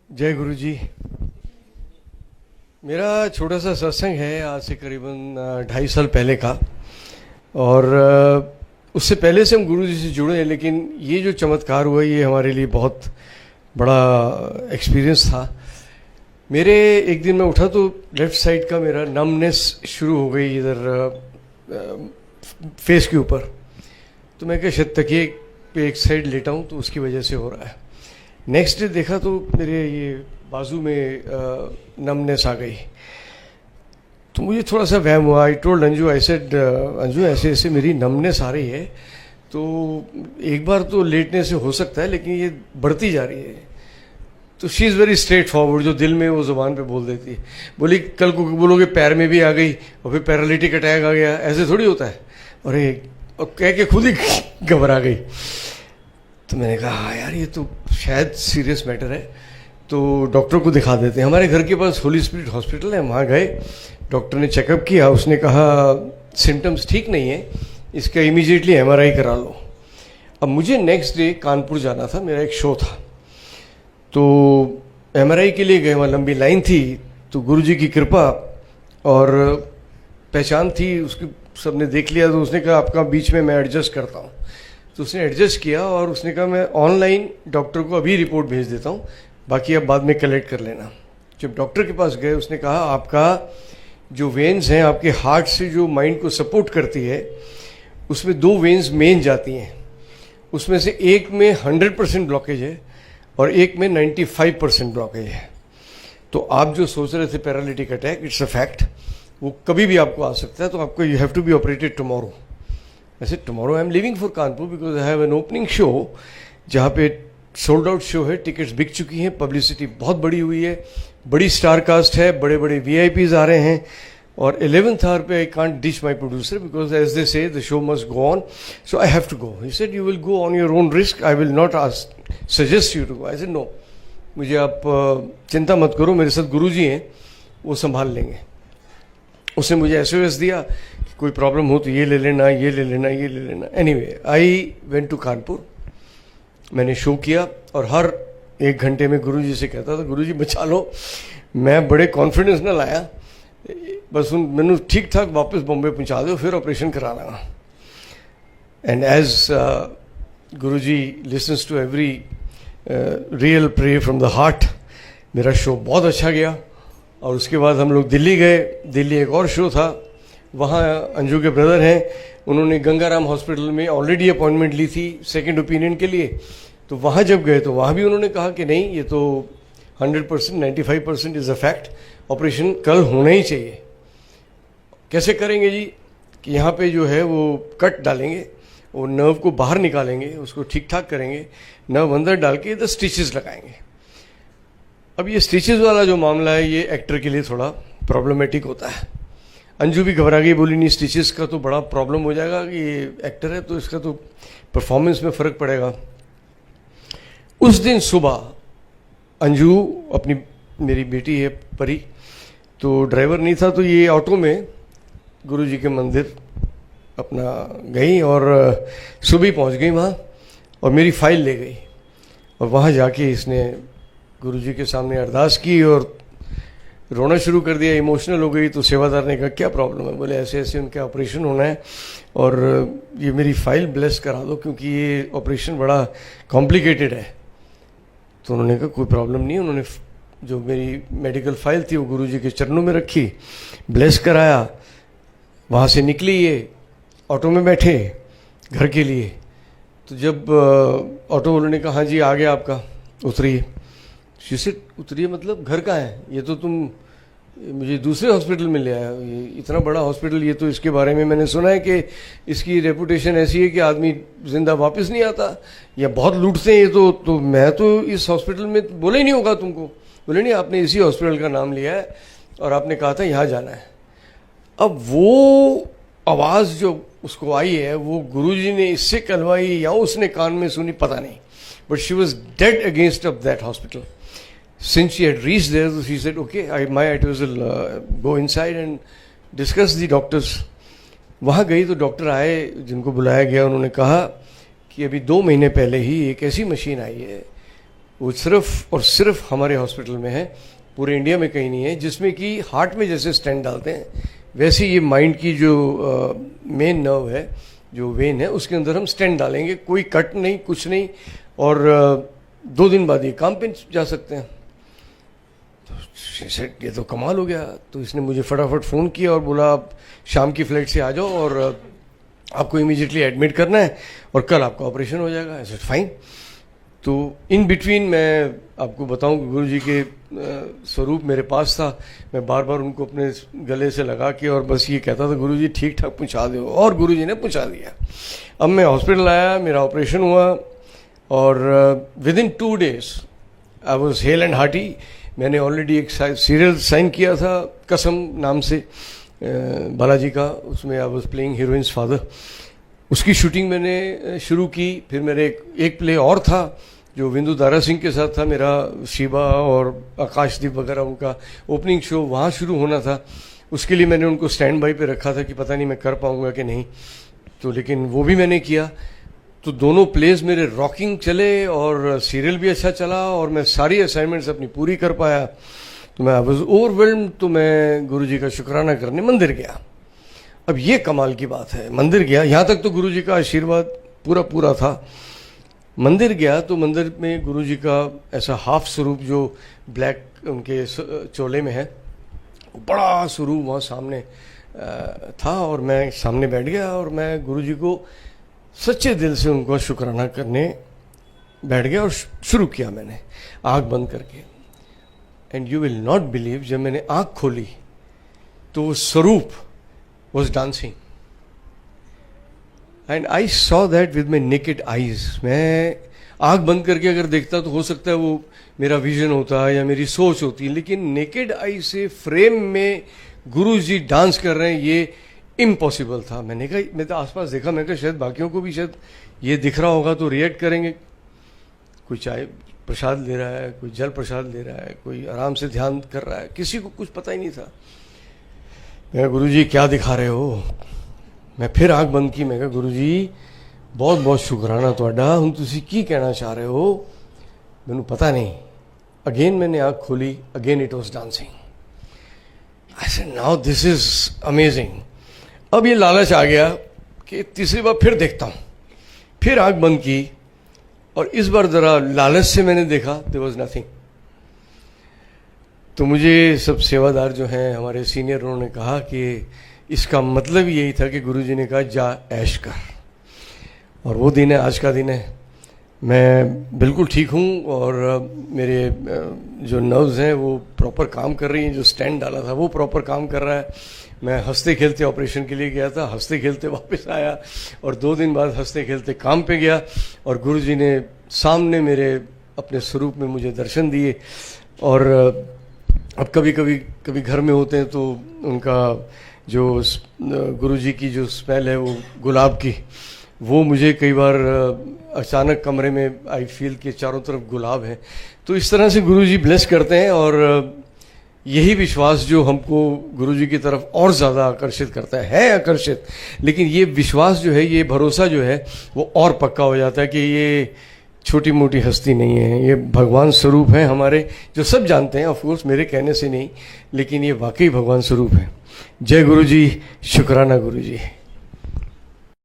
जय गुरु जी। मेरा छोटा सा सत्संग है आज से करीबन 2.5 साल पहले का। और उससे पहले से हम गुरु जी से जुड़े हैं, लेकिन ये जो चमत्कार हुआ ये हमारे लिए बहुत बड़ा एक्सपीरियंस था। मेरे एक दिन मैं उठा तो लेफ्ट साइड का मेरा नमनेस शुरू हो गई इधर फेस के ऊपर। तो मैं क्या शायद तकिए पे एक साइड लेटा हूँ तो उसकी वजह से हो रहा है। नेक्स्ट डे देखा तो मेरे ये बाजू में नमनेस आ गई। तो मुझे थोड़ा सा वहम हुआ। I told Anju, I said Anju ऐसे ऐसे मेरी नमनेस आ रही है, तो एक बार तो लेटने से हो सकता है लेकिन ये बढ़ती जा रही है। तो she is very straight forward, जो दिल में वो ज़ुबान पे बोल देती है। बोली कल को बोलोगे पैर में भी आ गई और फिर पैरालिटिक अटैक आ गया, ऐसे थोड़ी होता है। और कह के खुद ही घबरा गई। तो मैंने कहा हाँ यार ये तो शायद सीरियस मैटर है, तो डॉक्टर को दिखा देते हैं। हमारे घर के पास होली स्पिरिट हॉस्पिटल है, वहाँ गए। डॉक्टर ने चेकअप किया, उसने कहा सिम्टम्स ठीक नहीं है, इसका इमीडिएटली एमआरआई करा लो। अब मुझे नेक्स्ट डे कानपुर जाना था, मेरा एक शो था, तो एमआरआई के लिए गए। वहाँ लंबी लाइन थी, तो गुरुजी की कृपा और पहचान थी उसकी, सबने देख लिया। तो उसने कहा आपका बीच में मैं एडजस्ट करता हूँ। तो उसने एडजस्ट किया और उसने कहा मैं ऑनलाइन डॉक्टर को अभी रिपोर्ट भेज देता हूँ, बाकी आप बाद में कलेक्ट कर लेना। जब डॉक्टर के पास गए उसने कहा आपका जो वेन्स हैं आपके हार्ट से जो माइंड को सपोर्ट करती है, उसमें 2 वेन्स मेन जाती हैं। उसमें से एक में 100% ब्लॉकेज है और एक में 95% ब्लॉकेज है। तो आप जो सोच रहे थे paralytic attack, it's a fact, वो कभी भी आपको आ सकता है। तो आपको you have to be operated tomorrow. वैसे tomorrow I am living for Kanpur because I have an opening show जहाँ पे सोल्ड आउट शो है, टिकट्स बिक चुकी हैं, पब्लिसिटी बहुत बड़ी हुई है, बड़ी स्टार कास्ट है, बड़े बड़े VIPs आ रहे हैं। और 11th आवर पे I can't ditch my producer because as they say the show must go on, so I have to go. He said you will go on your own risk, I will not suggest you to go. I said no, मुझे आप चिंता मत करो, मेरे साथ गुरु जी हैं, वो संभाल लेंगे। उसने मुझे SOS दिया कि कोई प्रॉब्लम हो तो ये ले लेना, ये ले लेना, ये ले लेना। Anyway I went to Kanpur, मैंने शो किया और हर 1 घंटे में गुरु जी से कहता था गुरु जी बचा लो। मैं बड़े कॉन्फिडेंस न लाया, बस मैंने ठीक ठाक वापस बॉम्बे पहुंचा दो, फिर ऑपरेशन करा लगा। And as Guru ji listens to every real pray from the heart, मेरा शो बहुत अच्छा गया। और उसके बाद हम लोग दिल्ली गए। दिल्ली एक और शो था, वहाँ अंजू के ब्रदर हैं, उन्होंने गंगाराम हॉस्पिटल में ऑलरेडी अपॉइंटमेंट ली थी सेकंड ओपिनियन के लिए। तो वहाँ जब गए तो वहाँ भी उन्होंने कहा कि नहीं ये तो 100% 95% इज़ अ फैक्ट, ऑपरेशन कल होना ही चाहिए। कैसे करेंगे जी कि यहाँ पे जो है वो कट डालेंगे, वो नर्व को बाहर निकालेंगे, उसको ठीक ठाक करेंगे, नर्व अंदर डाल के इधर स्टिचेस लगाएंगे। अब ये स्टिचेस वाला जो मामला है ये एक्टर के लिए थोड़ा प्रॉब्लमेटिक होता है। अंजू भी घबरा गई, बोली नहीं स्टिचेस का तो बड़ा प्रॉब्लम हो जाएगा, ये एक्टर है तो इसका तो परफॉर्मेंस में फ़र्क पड़ेगा। उस दिन सुबह अंजू अपनी, मेरी बेटी है परी, तो ड्राइवर नहीं था, तो ये ऑटो में गुरुजी के मंदिर अपना गई और सुबह पहुंच गई वहाँ और मेरी फाइल ले गई। और वहाँ जाके इसने गुरुजी के सामने अरदास की और रोना शुरू कर दिया, इमोशनल हो गई। तो सेवादार ने कहा क्या प्रॉब्लम है? बोले ऐसे ऐसे उनका ऑपरेशन होना है और ये मेरी फाइल ब्लेस करा दो क्योंकि ये ऑपरेशन बड़ा कॉम्प्लिकेटेड है। तो उन्होंने कहा कोई प्रॉब्लम नहीं। उन्होंने जो मेरी मेडिकल फाइल थी वो गुरुजी के चरणों में रखी, ब्लेस कराया। वहाँ से निकली, ये ऑटो में बैठे घर के लिए। तो जब ऑटो वालों ने कहा हाँ जी आ गया आपका, उतरिए। शीशे उतरिए मतलब घर का है? ये तो तुम मुझे दूसरे हॉस्पिटल में ले आया, ये इतना बड़ा हॉस्पिटल, ये तो इसके बारे में मैंने सुना है कि इसकी रेपुटेशन ऐसी है कि आदमी जिंदा वापस नहीं आता या बहुत लूटते हैं ये तो मैं तो इस हॉस्पिटल में, बोले ही नहीं होगा तुमको। बोले नहीं, आपने इसी हॉस्पिटल का नाम लिया है और आपने कहा था यहाँ जाना है। अब वो आवाज़ जो उसको आई है वो गुरुजी ने इससे कहलवाई या उसने कान में सुनी पता नहीं, but she was dead against of that hospital. Since she had reached there, she said, okay, my advice will go inside and discuss the doctors. वहाँ गई तो डॉक्टर आए जिनको बुलाया गया, उन्होंने कहा कि अभी 2 महीने पहले ही एक ऐसी मशीन आई है वो सिर्फ और सिर्फ हमारे हॉस्पिटल में है, पूरे इंडिया में कहीं नहीं है, जिसमें कि हार्ट में जैसे स्टेंट डालते हैं वैसे ये माइंड की जो मेन नर्व है, जो वेन है, उसके अंदर हम स्टेंट डालेंगे, कोई कट नहीं, कुछ नहीं, और 2 दिन बाद ये काम पे जा सकते हैं। तो ये तो कमाल हो गया। तो इसने मुझे फटाफट फ़ोन किया और बोला आप शाम की फ्लाइट से आ जाओ और आपको इमीडिएटली एडमिट करना है और कल आपका ऑपरेशन हो जाएगा। ऐसे फाइन। तो इन बिटवीन मैं आपको बताऊं कि गुरुजी के स्वरूप मेरे पास था। मैं बार बार उनको अपने गले से लगा के और बस ये कहता था गुरुजी ठीक ठाक पहुंचा दो, और गुरुजी ने पहुंचा दिया। अब मैं हॉस्पिटल आया, मेरा ऑपरेशन हुआ और within 2 days I was hello and hearty. मैंने ऑलरेडी एक सीरियल साइन किया था कसम नाम से, बालाजी का, उसमें I was playing heroines father. उसकी शूटिंग मैंने शुरू की। फिर मेरे एक प्ले और था जो विंदु दारा सिंह के साथ था मेरा, शिवा और आकाशदीप वगैरह, उनका ओपनिंग शो वहाँ शुरू होना था। उसके लिए मैंने उनको स्टैंड बाई पे रखा था कि पता नहीं मैं कर पाऊँगा कि नहीं, तो लेकिन वो भी मैंने किया। तो दोनों प्लेस मेरे रॉकिंग चले और सीरियल भी अच्छा चला और मैं सारी असाइनमेंट्स अपनी पूरी कर पाया। तो मैं वाज ओवरवेल्म्ड। तो मैं गुरुजी का शुक्राना करने मंदिर गया। अब ये कमाल की बात है, मंदिर गया, यहाँ तक तो गुरुजी का आशीर्वाद पूरा था। मंदिर गया तो मंदिर में गुरुजी का ऐसा हाफ स्वरूप जो ब्लैक उनके चोले में है, बड़ा स्वरूप वहाँ सामने था और मैं सामने बैठ गया और मैं गुरुजी को सच्चे दिल से उनको शुक्राना करने बैठ गया और शुरू किया मैंने आँख बंद करके। And you will not believe, जब मैंने आँख खोली तो वो स्वरूप was dancing and I saw that with my naked eyes। मैं आँख बंद करके अगर देखता तो हो सकता है वो मेरा विजन होता है या मेरी सोच होती है, लेकिन नेकेड आई से फ्रेम में गुरुजी डांस कर रहे हैं, ये इम्पॉसिबल था। मैंने कहा, मैं तो आसपास देखा, मैं कहा शायद बाकियों को भी शायद ये दिख रहा होगा तो रिएक्ट करेंगे। कोई चाय प्रसाद ले रहा है, कोई जल प्रसाद ले रहा है, कोई आराम से ध्यान कर रहा है, किसी को कुछ पता ही नहीं था। मैं गुरुजी क्या दिखा रहे हो। मैं फिर आंख बंद की। मैं कहा गुरुजी बहुत बहुत शुक्राना तुहाडा, हुण तुसीं की कहना चाह रहे हो मैनू पता नहीं। अगेन मैंने आंख खोली, again it was dancing. I said now this is amazing. अब ये लालच आ गया कि तीसरी बार फिर देखता हूँ। फिर आंख बंद की और इस बार जरा लालच से मैंने देखा, देयर वाज नथिंग। तो मुझे सब सेवादार जो हैं हमारे सीनियर, उन्होंने कहा कि इसका मतलब यही था कि गुरुजी ने कहा जा ऐश कर। और वो दिन है, आज का दिन है। मैं बिल्कुल ठीक हूँ और मेरे जो नर्व्स हैं वो प्रॉपर काम कर रही हैं। जो स्टैंड डाला था वो प्रॉपर काम कर रहा है। मैं हंसते खेलते ऑपरेशन के लिए गया था, हंसते खेलते वापस आया और 2 दिन बाद हंसते खेलते काम पे गया और गुरुजी ने सामने मेरे अपने स्वरूप में मुझे दर्शन दिए। और अब कभी घर में होते हैं तो उनका जो गुरुजी की जो स्मेल है वो गुलाब की, वो मुझे कई बार अचानक कमरे में आई फील कि चारों तरफ गुलाब है। तो इस तरह से गुरुजी ब्लेस करते हैं और यही विश्वास जो हमको गुरुजी की तरफ और ज़्यादा आकर्षित करता है आकर्षित, लेकिन ये विश्वास जो है, ये भरोसा जो है वो और पक्का हो जाता है कि ये छोटी मोटी हस्ती नहीं है, ये भगवान स्वरूप है हमारे, जो सब जानते हैं ऑफ कोर्स, मेरे कहने से नहीं, लेकिन ये वाकई भगवान स्वरूप है। जय गुरुजी, शुक्राना गुरुजी।